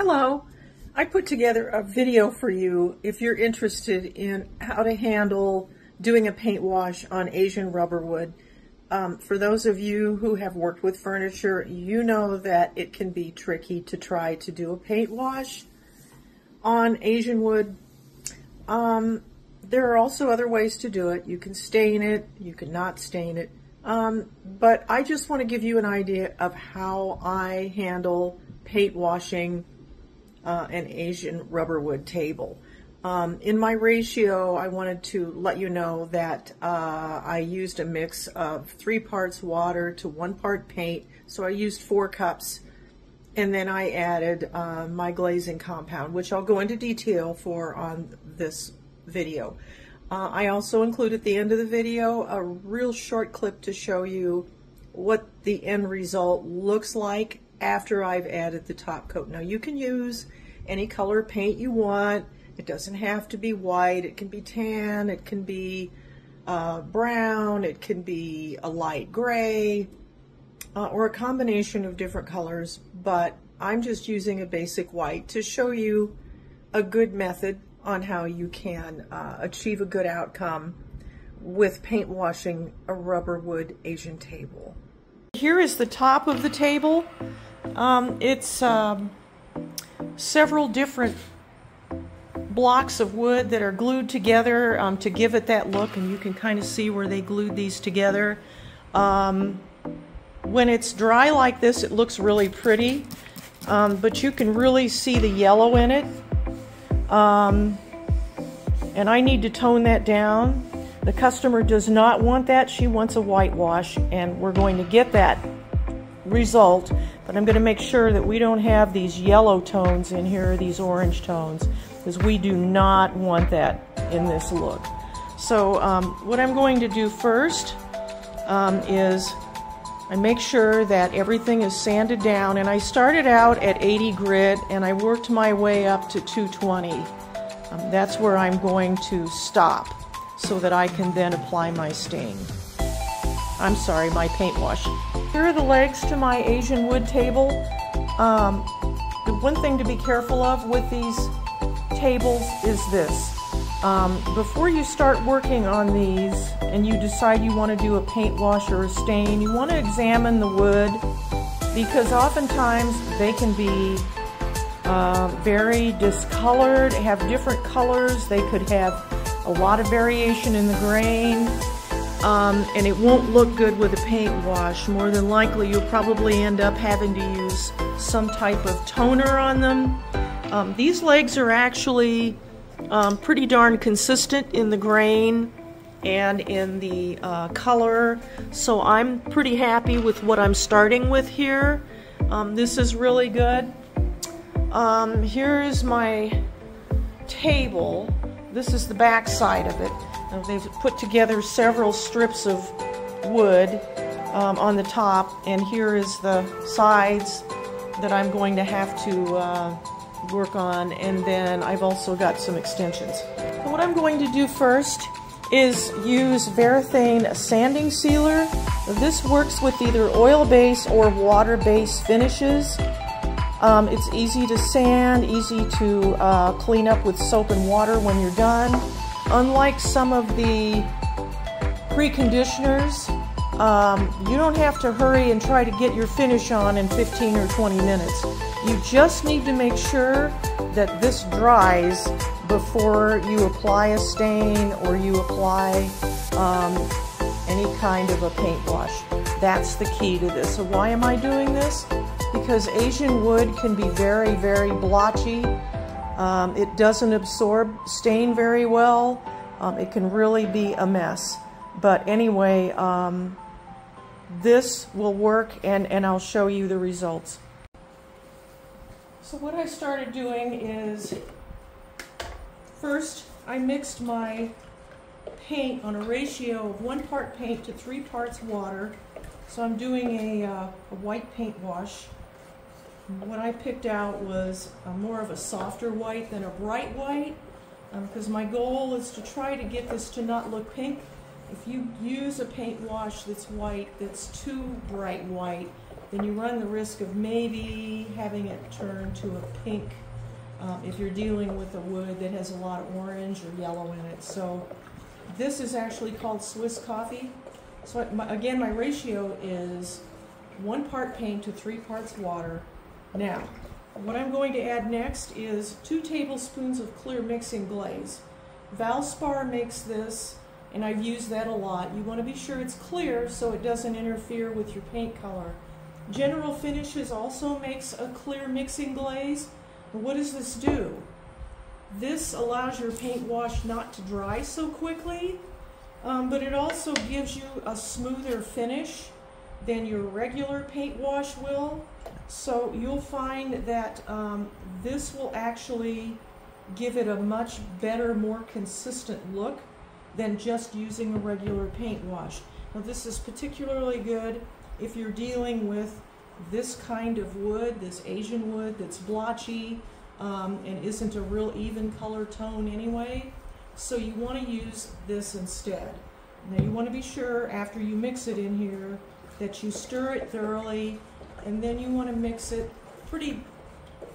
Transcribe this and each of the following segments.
Hello, I put together a video for you if you're interested in how to handle doing a paint wash on Asian rubber wood. For those of you who have worked with furniture, you know that it can be tricky to try to do a paint wash on Asian wood. There are also other ways to do it. You can stain it, you can not stain it. But I just want to give you an idea of how I handle paint washing an Asian rubber wood table. In my ratio, I wanted to let you know that I used a mix of 3 parts water to 1 part paint, so I used 4 cups, and then I added my glazing compound, which I'll go into detail for on this video. I also include at the end of the video a real short clip to show you what the end result looks like after I've added the top coat. Now you can use any color paint you want. It doesn't have to be white. It can be tan, it can be brown, it can be a light gray, or a combination of different colors, but I'm just using a basic white to show you a good method on how you can achieve a good outcome with paint washing a rubber wood Asian table. Here is the top of the table. It's several different blocks of wood that are glued together to give it that look, and you can kind of see where they glued these together. When it's dry like this, it looks really pretty, but you can really see the yellow in it, and I need to tone that down. The customer does not want that. She wants a whitewash, and we're going to get that result, but I'm going to make sure that we don't have these yellow tones in here, these orange tones, because we do not want that in this look. So what I'm going to do first is I make sure that everything is sanded down, and I started out at 80 grit and I worked my way up to 220. That's where I'm going to stop so that I can then apply my stain. I'm sorry, my paint wash. Here are the legs to my Asian wood table. The one thing to be careful of with these tables is this. Before you start working on these and you decide you want to do a paint wash or a stain, you want to examine the wood, because oftentimes they can be very discolored, have different colors. They could have a lot of variation in the grain. And it won't look good with a paint wash. More than likely you'll probably end up having to use some type of toner on them. These legs are actually pretty darn consistent in the grain and in the color, so I'm pretty happy with what I'm starting with here. This is really good. Here is my table. This is the back side of it. They've put together several strips of wood on the top, and here is the sides that I'm going to have to work on, and then I've also got some extensions. So what I'm going to do first is use Varathane sanding sealer. This works with either oil-based or water-based finishes. It's easy to sand, easy to clean up with soap and water when you're done. Unlike some of the preconditioners, you don't have to hurry and try to get your finish on in 15 or 20 minutes. You just need to make sure that this dries before you apply a stain or you apply any kind of a paint wash. That's the key to this. So why am I doing this? Because Asian wood can be very, very blotchy. It doesn't absorb stain very well. It can really be a mess. But anyway, this will work, and I'll show you the results. So what I started doing is, first I mixed my paint on a ratio of 1 part paint to 3 parts water. So I'm doing a white paint wash. What I picked out was more of a softer white than a bright white, because my goal is to try to get this to not look pink. If you use a paint wash that's white, that's too bright white, then you run the risk of maybe having it turn to a pink if you're dealing with a wood that has a lot of orange or yellow in it. So this is actually called Swiss coffee. So again, my ratio is 1 part paint to 3 parts water. Now, what I'm going to add next is 2 tablespoons of clear mixing glaze. Valspar makes this, and I've used that a lot. You want to be sure it's clear so it doesn't interfere with your paint color. General Finishes also makes a clear mixing glaze. And what does this do? This allows your paint wash not to dry so quickly, but it also gives you a smoother finish than your regular paint wash will. So you'll find that this will actually give it a much better, more consistent look than just using a regular paint wash. Now this is particularly good if you're dealing with this kind of wood, this Asian wood that's blotchy and isn't a real even color tone anyway. So you want to use this instead. Now you want to be sure after you mix it in here that you stir it thoroughly, and then you want to mix it pretty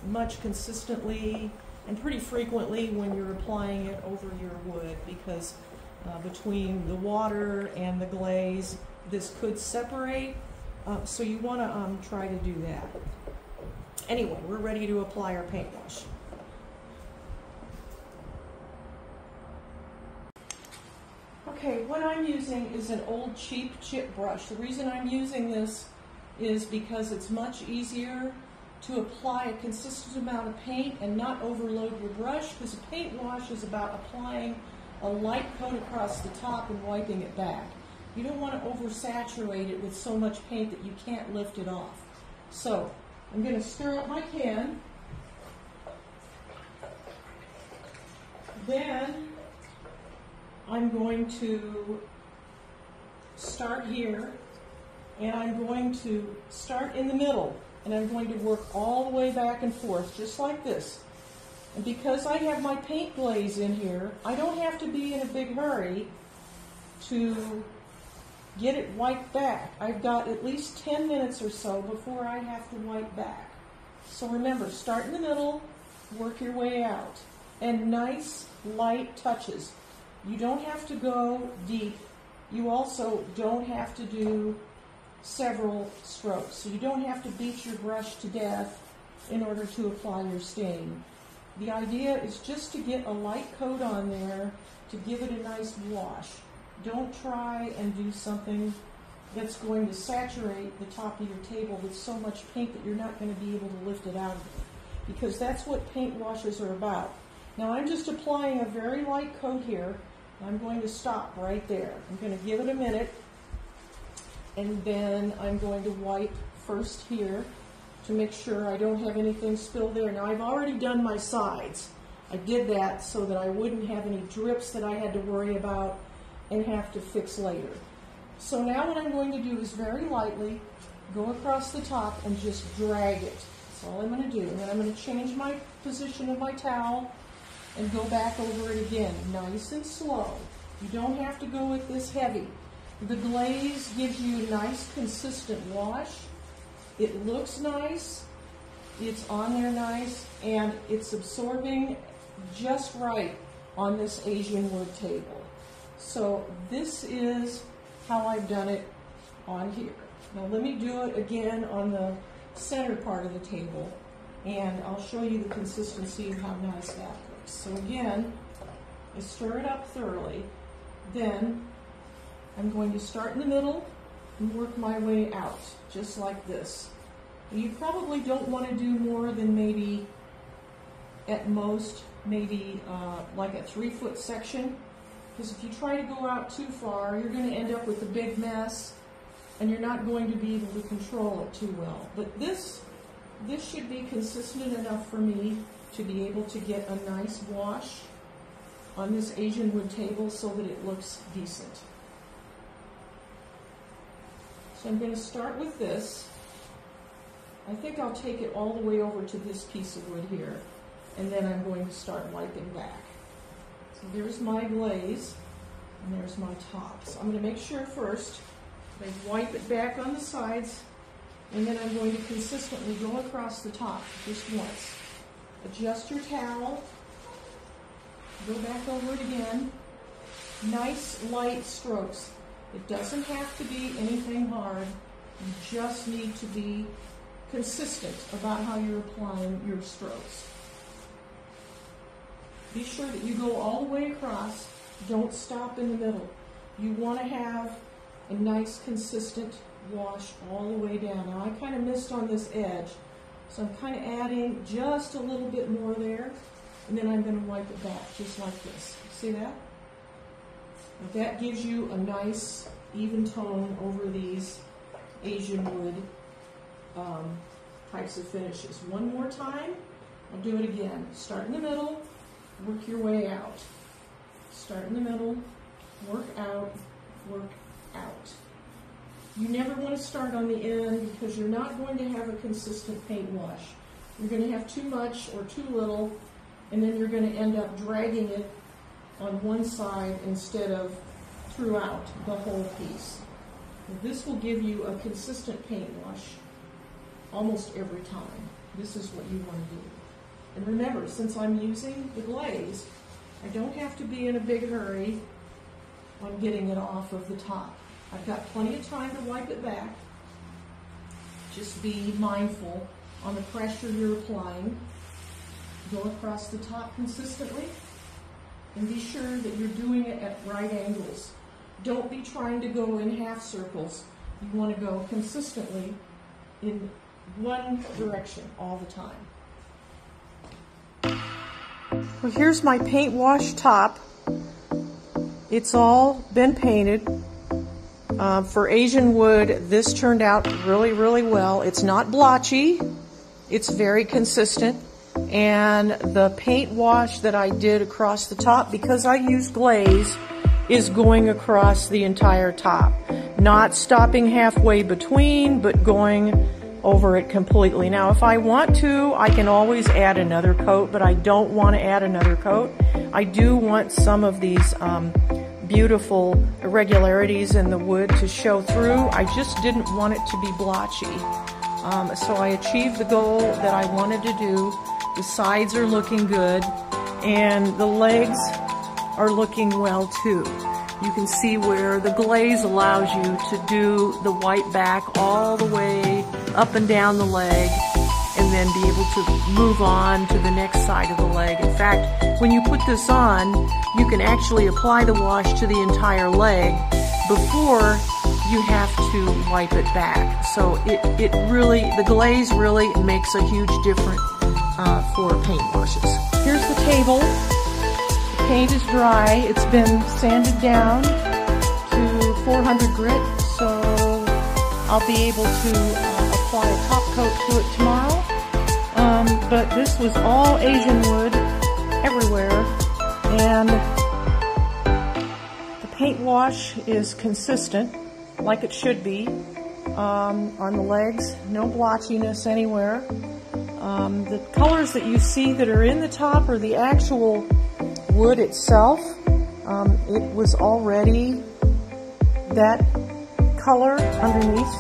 much consistently and pretty frequently when you're applying it over your wood, because between the water and the glaze this could separate, so you want to try to do that. Anyway, we're ready to apply our paint wash. Okay, what I'm using is an old cheap chip brush. The reason I'm using this is because it's much easier to apply a consistent amount of paint and not overload your brush, because a paint wash is about applying a light coat across the top and wiping it back. You don't want to oversaturate it with so much paint that you can't lift it off. So I'm going to stir up my can. Then I'm going to start here, and I'm going to start in the middle, and I'm going to work all the way back and forth, just like this. And because I have my paint glaze in here, I don't have to be in a big hurry to get it wiped back. I've got at least 10 minutes or so before I have to wipe back. So remember, start in the middle, work your way out, and nice light touches. You don't have to go deep. You also don't have to do several strokes. So you don't have to beat your brush to death in order to apply your stain. The idea is just to get a light coat on there to give it a nice wash. Don't try and do something that's going to saturate the top of your table with so much paint that you're not going to be able to lift it out of it, because that's what paint washes are about. Now I'm just applying a very light coat here. I'm going to stop right there. I'm going to give it a minute, and then I'm going to wipe first here to make sure I don't have anything spilled there. Now I've already done my sides. I did that so that I wouldn't have any drips that I had to worry about and have to fix later. So now what I'm going to do is very lightly go across the top and just drag it. That's all I'm going to do. And then I'm going to change my position of my towel and go back over it again, nice and slow. You don't have to go with this heavy. The glaze gives you a nice consistent wash. It looks nice, it's on there nice, and it's absorbing just right on this Asian wood table. So this is how I've done it on here. Now let me do it again on the center part of the table, and I'll show you the consistency of how nice that looks. So again, I stir it up thoroughly. Then I'm going to start in the middle and work my way out, just like this. You probably don't want to do more than maybe, at most, maybe like a 3-foot section, because if you try to go out too far, you're going to end up with a big mess, and you're not going to be able to control it too well. But this should be consistent enough for me to be able to get a nice wash on this Asian wood table so that it looks decent. So I'm going to start with this. I think I'll take it all the way over to this piece of wood here, and then I'm going to start wiping back. So there's my glaze, and there's my top. So I'm going to make sure first I wipe it back on the sides And then I'm going to consistently go across the top just once. Adjust your towel. Go back over it again. Nice light strokes. It doesn't have to be anything hard. You just need to be consistent about how you're applying your strokes. Be sure that you go all the way across. Don't stop in the middle. You want to have a nice consistent wash all the way down. Now I kind of missed on this edge, so I'm kind of adding just a little bit more there, and then I'm going to wipe it back just like this. See that? Now that gives you a nice even tone over these Asian wood types of finishes. One more time. I'll do it again. Start in the middle, work your way out. Start in the middle, work out, work out. You never want to start on the end because you're not going to have a consistent paint wash. You're going to have too much or too little, and then you're going to end up dragging it on one side instead of throughout the whole piece. This will give you a consistent paint wash almost every time. This is what you want to do. And remember, since I'm using the glaze, I don't have to be in a big hurry on getting it off of the top. I've got plenty of time to wipe it back. Just be mindful on the pressure you're applying. Go across the top consistently, and be sure that you're doing it at right angles. Don't be trying to go in half circles. You want to go consistently in one direction all the time. Well, here's my paint wash top. It's all been painted. For Asian wood, this turned out really, really well. It's not blotchy. It's very consistent. And the paint wash that I did across the top, because I used glaze, is going across the entire top. Not stopping halfway between, but going over it completely. Now, if I want to, I can always add another coat, but I don't want to add another coat. I do want some of these beautiful irregularities in the wood to show through. I just didn't want it to be blotchy. So I achieved the goal that I wanted to do. The sides are looking good, and the legs are looking well too. You can see where the glaze allows you to do the white back all the way up and down the leg, and then be able to move on to the next side of the leg. In fact, when you put this on, you can actually apply the wash to the entire leg before you have to wipe it back. So it really, the glaze really makes a huge difference for paint washes. Here's the table. The paint is dry. It's been sanded down to 400 grit, so I'll be able to apply a top coat to it tomorrow. But this was all Asian wood everywhere, and the paint wash is consistent, like it should be, on the legs. No blotchiness anywhere. The colors that you see that are in the top are the actual wood itself. It was already that color underneath,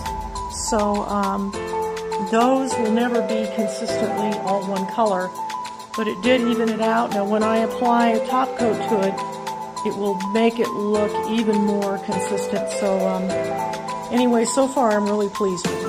so those will never be consistently all one color, but it did even it out. Now when I apply a top coat to it, it will make it look even more consistent. So anyway, so far I'm really pleased with it.